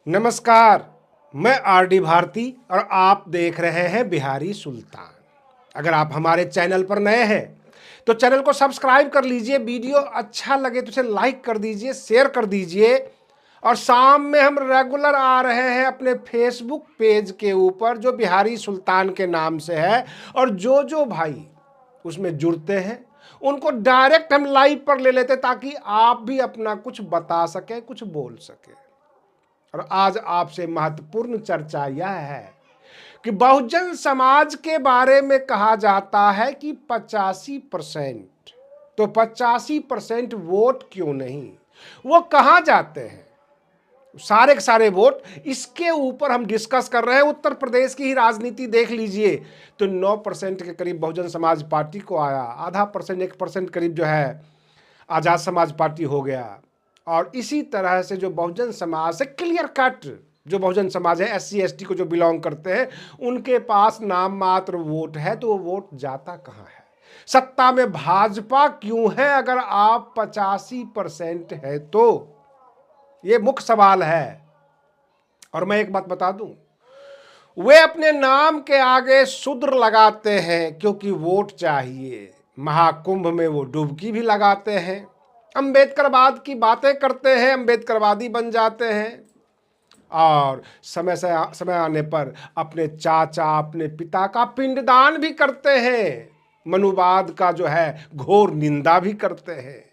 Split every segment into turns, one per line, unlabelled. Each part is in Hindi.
नमस्कार। मैं आर.डी. भारती और आप देख रहे हैं बिहारी सुल्तान। अगर आप हमारे चैनल पर नए हैं तो चैनल को सब्सक्राइब कर लीजिए। वीडियो अच्छा लगे तो उसे लाइक कर दीजिए, शेयर कर दीजिए। और शाम में हम रेगुलर आ रहे हैं अपने फेसबुक पेज के ऊपर जो बिहारी सुल्तान के नाम से है। और जो भाई उसमें जुड़ते हैं उनको डायरेक्ट हम लाइव पर ले लेते ताकि आप भी अपना कुछ बता सकें, कुछ बोल सकें। और आज आपसे महत्वपूर्ण चर्चा यह है कि बहुजन समाज के बारे में कहा जाता है कि 85%, तो 85% वोट क्यों नहीं, वो कहां जाते हैं सारे के सारे वोट। इसके ऊपर हम डिस्कस कर रहे हैं। उत्तर प्रदेश की ही राजनीति देख लीजिए तो 9% के करीब बहुजन समाज पार्टी को आया, आधा परसेंट 1% करीब जो है आजाद समाज पार्टी हो गया। और इसी तरह से जो बहुजन समाज से क्लियर कट जो बहुजन समाज है, SC ST को जो बिलोंग करते हैं, उनके पास नाम मात्र वोट है। तो वो वोट जाता कहाँ है? सत्ता में भाजपा क्यों है अगर आप 85% है तो? ये मुख्य सवाल है। और मैं एक बात बता दूं, वे अपने नाम के आगे शूद्र लगाते हैं क्योंकि वोट चाहिए। महाकुंभ में वो डुबकी भी लगाते हैं। अंबेडकरवाद की बातें करते हैं, अंबेडकरवादी बन जाते हैं। और समय आने पर अपने चाचा, अपने पिता का पिंडदान भी करते हैं। मनुवाद का जो है घोर निंदा भी करते हैं।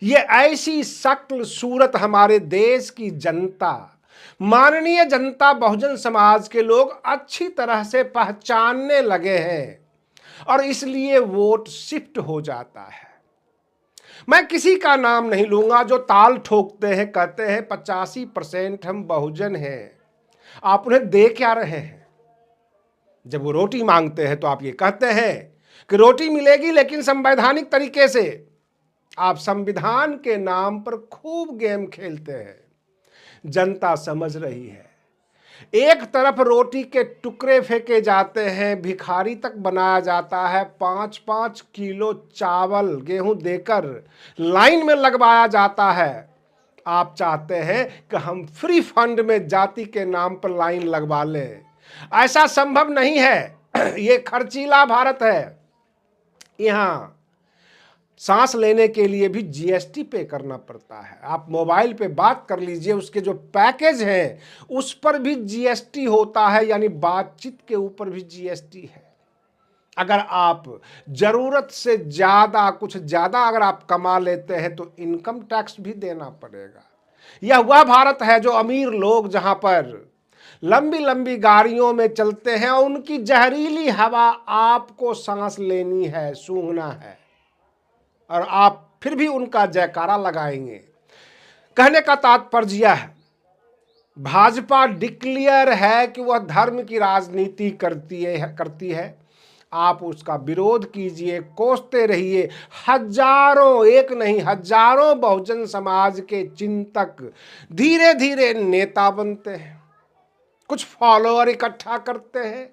ये ऐसी शक्ल सूरत हमारे देश की जनता, माननीय जनता, बहुजन समाज के लोग अच्छी तरह से पहचानने लगे हैं और इसलिए वोट शिफ्ट हो जाता है। मैं किसी का नाम नहीं लूंगा जो ताल ठोकते हैं, कहते हैं 85% हम बहुजन हैं। आप उन्हें दे क्या रहे हैं? जब वो रोटी मांगते हैं तो आप ये कहते हैं कि रोटी मिलेगी लेकिन संवैधानिक तरीके से। आप संविधान के नाम पर खूब गेम खेलते हैं। जनता समझ रही है। एक तरफ रोटी के टुकड़े फेंके जाते हैं, भिखारी तक बनाया जाता है, 5-5 किलो चावल गेहूं देकर लाइन में लगवाया जाता है। आप चाहते हैं कि हम फ्री फंड में जाति के नाम पर लाइन लगवा लें। ऐसा संभव नहीं है। ये खर्चीला भारत है। यहां सांस लेने के लिए भी GST पे करना पड़ता है। आप मोबाइल पे बात कर लीजिए, उसके जो पैकेज हैं उस पर भी GST होता है, यानी बातचीत के ऊपर भी GST है। अगर आप जरूरत से ज्यादा, कुछ ज्यादा अगर आप कमा लेते हैं तो इनकम टैक्स भी देना पड़ेगा। यह वह भारत है जो अमीर लोग जहां पर लंबी लंबी गाड़ियों में चलते हैं और उनकी जहरीली हवा आपको सांस लेनी है, सूंघना है, और आप फिर भी उनका जयकारा लगाएंगे। कहने का तात्पर्य है, भाजपा डिक्लेयर है कि वह धर्म की राजनीति करती है। आप उसका विरोध कीजिए, कोसते रहिए। हजारों, एक नहीं हजारों बहुजन समाज के चिंतक धीरे धीरे नेता बनते हैं, कुछ फॉलोअर इकट्ठा करते हैं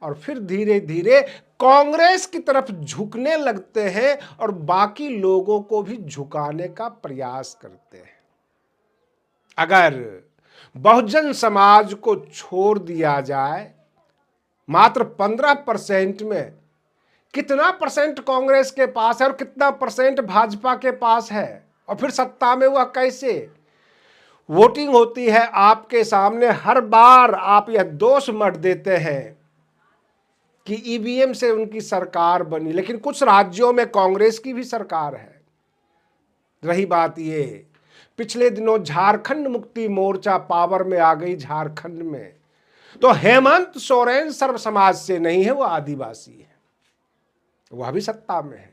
और फिर धीरे धीरे कांग्रेस की तरफ झुकने लगते हैं और बाकी लोगों को भी झुकाने का प्रयास करते हैं। अगर बहुजन समाज को छोड़ दिया जाए, मात्र 15% में कितना परसेंट कांग्रेस के पास है और कितना परसेंट भाजपा के पास है, और फिर सत्ता में वह कैसे? वोटिंग होती है आपके सामने। हर बार आप यह दोष मत देते हैं कि EVM से उनकी सरकार बनी, लेकिन कुछ राज्यों में कांग्रेस की भी सरकार है। रही बात ये, पिछले दिनों झारखंड मुक्ति मोर्चा पावर में आ गई झारखंड में, तो हेमंत सोरेन सर्व समाज से नहीं है, वो आदिवासी है, वह भी सत्ता में है।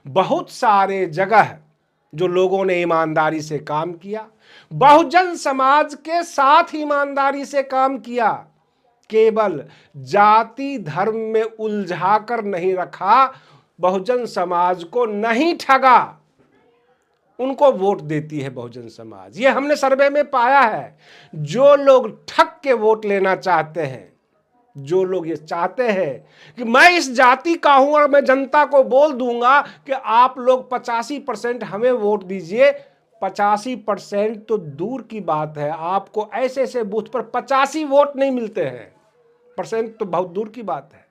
बहुत सारे जगह जो लोगों ने ईमानदारी से काम किया, बहुजन समाज के साथ ईमानदारी से काम किया, केवल जाति धर्म में उलझाकर नहीं रखा, बहुजन समाज को नहीं ठगा, उनको वोट देती है बहुजन समाज। ये हमने सर्वे में पाया है। जो लोग ठग के वोट लेना चाहते हैं, जो लोग ये चाहते हैं कि मैं इस जाति का हूं और मैं जनता को बोल दूंगा कि आप लोग 85% हमें वोट दीजिए, 85% तो दूर की बात है, आपको ऐसे ऐसे बूथ पर 85 वोट नहीं मिलते हैं। परसेंट तो बहुत दूर की बात है।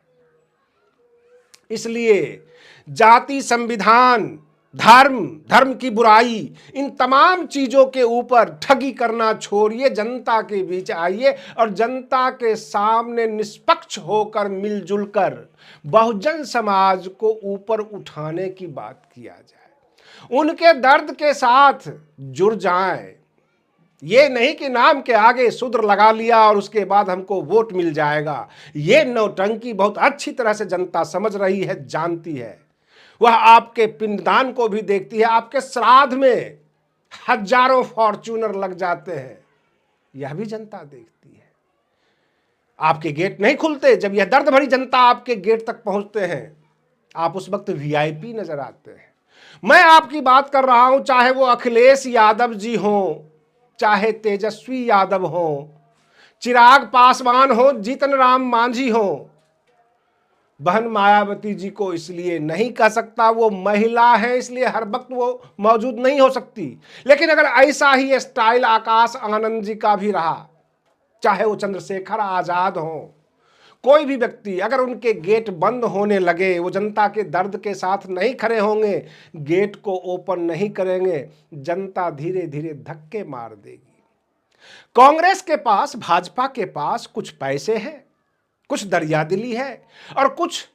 इसलिए जाति, संविधान, धर्म, धर्म की बुराई, इन तमाम चीजों के ऊपर ठगी करना छोड़िए, जनता के बीच आइए और जनता के सामने निष्पक्ष होकर मिलजुल कर बहुजन समाज को ऊपर उठाने की बात किया जाए, उनके दर्द के साथ जुड़ जाएं। ये नहीं कि नाम के आगे शूद्र लगा लिया और उसके बाद हमको वोट मिल जाएगा। ये नौटंकी बहुत अच्छी तरह से जनता समझ रही है, जानती है। वह आपके पिंडदान को भी देखती है, आपके श्राद्ध में हजारों फॉर्च्यूनर लग जाते हैं, यह भी जनता देखती है। आपके गेट नहीं खुलते, जब यह दर्द भरी जनता आपके गेट तक पहुंचते हैं, आप उस वक्त वीआईपी नजर आते हैं। मैं आपकी बात कर रहा हूं, चाहे वो अखिलेश यादव जी हों, चाहे तेजस्वी यादव हो, चिराग पासवान हो, जीतन राम मांझी हो। बहन मायावती जी को इसलिए नहीं कह सकता, वो महिला है इसलिए हर वक्त वो मौजूद नहीं हो सकती, लेकिन अगर ऐसा ही स्टाइल आकाश आनंद जी का भी रहा, चाहे वो चंद्रशेखर आजाद हो, कोई भी व्यक्ति अगर उनके गेट बंद होने लगे, वो जनता के दर्द के साथ नहीं खड़े होंगे, गेट को ओपन नहीं करेंगे, जनता धीरे धीरे धक्के मार देगी। कांग्रेस के पास, भाजपा के पास कुछ पैसे हैं, कुछ दरियादिली है और कुछ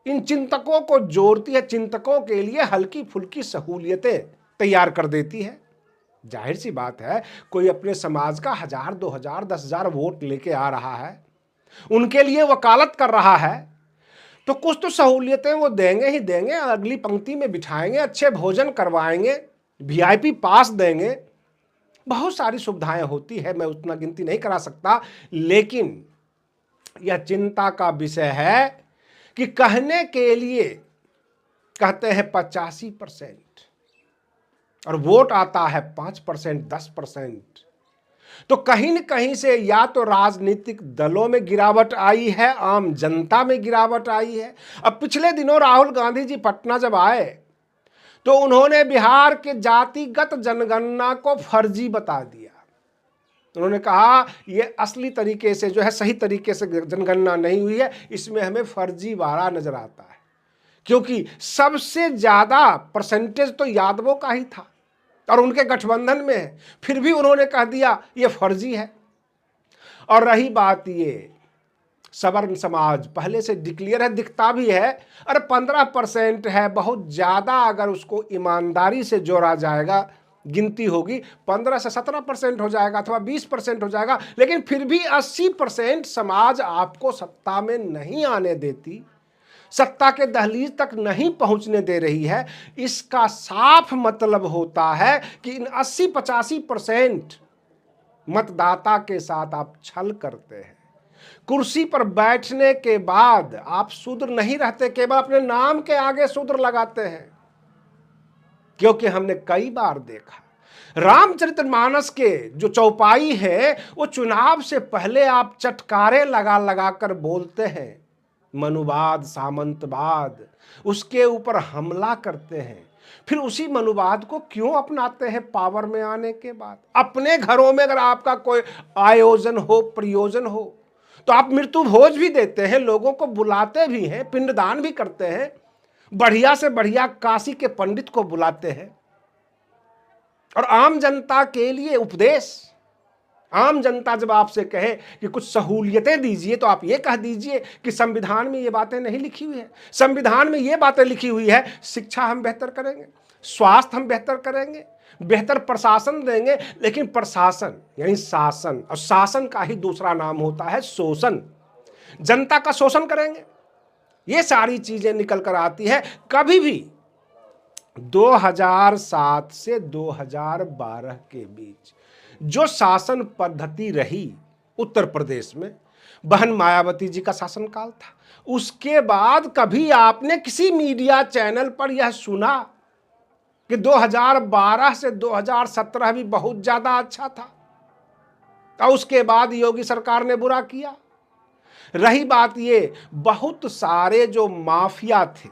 इन चिंतकों को जोड़ती है, चिंतकों के लिए हल्की फुल्की सहूलियतें तैयार कर देती है। जाहिर सी बात है, कोई अपने समाज का 1000, 2000, 10,000 वोट लेके आ रहा है, उनके लिए वकालत कर रहा है, तो कुछ तो सहूलियतें वो देंगे ही देंगे। अगली पंक्ति में बिठाएंगे, अच्छे भोजन करवाएंगे, वीआईपी पास देंगे, बहुत सारी सुविधाएं होती है, मैं उतना गिनती नहीं करा सकता। लेकिन यह चिंता का विषय है कि कहने के लिए कहते हैं 85% और वोट आता है 5%, 10%। तो कहीं न कहीं से या तो राजनीतिक दलों में गिरावट आई है, आम जनता में गिरावट आई है। अब पिछले दिनों राहुल गांधी जी पटना जब आए तो उन्होंने बिहार के जातिगत जनगणना को फर्जी बता दिया। उन्होंने कहा ये असली तरीके से जो है, सही तरीके से जनगणना नहीं हुई है, इसमें हमें फर्जीवाड़ा नजर आता है, क्योंकि सबसे ज्यादा परसेंटेज तो यादवों का ही था और उनके गठबंधन में है, फिर भी उन्होंने कह दिया ये फर्जी है। और रही बात ये सवर्ण समाज, पहले से डिक्लेयर है, दिखता भी है, अरे 15% है, बहुत ज्यादा अगर उसको ईमानदारी से जोड़ा जाएगा, गिनती होगी 15 से 17% हो जाएगा अथवा 20% हो जाएगा, लेकिन फिर भी 80% समाज आपको सत्ता में नहीं आने देती, सत्ता के दहलीज तक नहीं पहुंचने दे रही है। इसका साफ मतलब होता है कि इन 80-85% मतदाता के साथ आप छल करते हैं। कुर्सी पर बैठने के बाद आप शूद्र नहीं रहते, केवल अपने नाम के आगे शूद्र लगाते हैं। क्योंकि हमने कई बार देखा, रामचरितमानस के जो चौपाई है, वो चुनाव से पहले आप चटकारे लगा लगा कर बोलते हैं, मनुवाद, सामंतवाद, उसके ऊपर हमला करते हैं, फिर उसी मनुवाद को क्यों अपनाते हैं पावर में आने के बाद? अपने घरों में अगर आपका कोई आयोजन हो, प्रयोजन हो, तो आप मृत्यु भोज भी देते हैं, लोगों को बुलाते भी हैं, पिंडदान भी करते हैं, बढ़िया से बढ़िया काशी के पंडित को बुलाते हैं और आम जनता के लिए उपदेश। आम जनता जब आपसे कहे कि कुछ सहूलियतें दीजिए, तो आप ये कह दीजिए कि संविधान में ये बातें नहीं लिखी हुई है। संविधान में ये बातें लिखी हुई है, शिक्षा हम बेहतर करेंगे, स्वास्थ्य हम बेहतर करेंगे, बेहतर प्रशासन देंगे। लेकिन प्रशासन यानी शासन, और शासन का ही दूसरा नाम होता है शोषण। जनता का शोषण करेंगे, ये सारी चीजें निकल कर आती है। कभी भी 2007 से 2012 के बीच जो शासन पद्धति रही उत्तर प्रदेश में, बहन मायावती जी का शासनकाल था, उसके बाद कभी आपने किसी मीडिया चैनल पर यह सुना कि 2012 से 2017 भी बहुत ज्यादा अच्छा था और उसके बाद योगी सरकार ने बुरा किया? रही बात ये, बहुत सारे जो माफिया थे,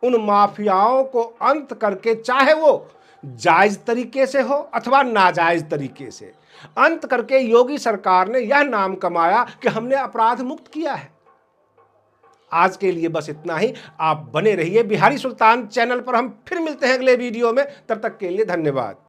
उन माफियाओं को अंत करके, चाहे वो जायज तरीके से हो अथवा नाजायज तरीके से, अंत करके योगी सरकार ने यह नाम कमाया कि हमने अपराध मुक्त किया है। आज के लिए बस इतना ही। आप बने रहिए बिहारी सुल्तान चैनल पर। हम फिर मिलते हैं अगले वीडियो में। तब तक के लिए धन्यवाद।